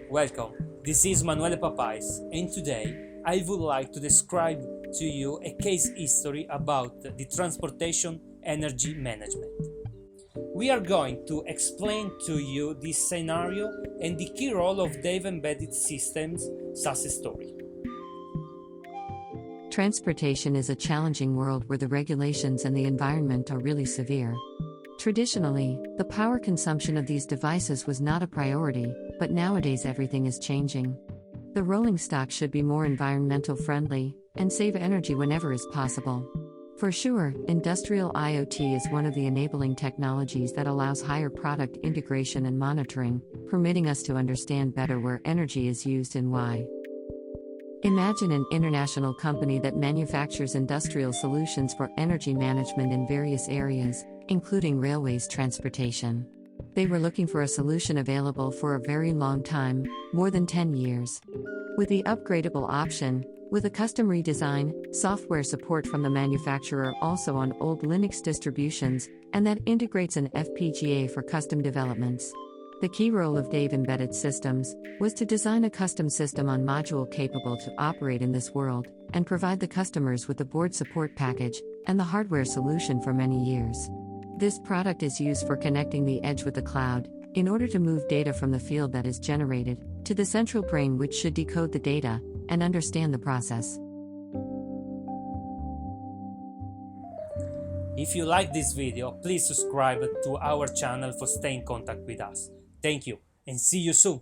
Welcome, this is Manuele Papais, and today I would like to describe to you a case history about the transportation energy management. We are going to explain to you this scenario and the key role of Dave Embedded Systems success story. Transportation is a challenging world where the regulations and the environment are really severe. Traditionally, the power consumption of these devices was not a priority, but nowadays everything is changing. The rolling stock should be more environmental friendly and save energy whenever is possible. For sure, industrial IoT is one of the enabling technologies that allows higher product integration and monitoring, permitting us to understand better where energy is used and why. Imagine an international company that manufactures industrial solutions for energy management in various areas, including railways transportation. They were looking for a solution available for a very long time, more than 10 years. With the upgradable option, with a custom redesign, software support from the manufacturer also on old Linux distributions, and that integrates an FPGA for custom developments. The key role of Dave Embedded Systems was to design a custom system on module capable to operate in this world, and provide the customers with the board support package and the hardware solution for many years. This product is used for connecting the edge with the cloud, in order to move data from the field that is generated, to the central brain which should decode the data, and understand the process. If you like this video, please subscribe to our channel for staying in contact with us. Thank you, and see you soon!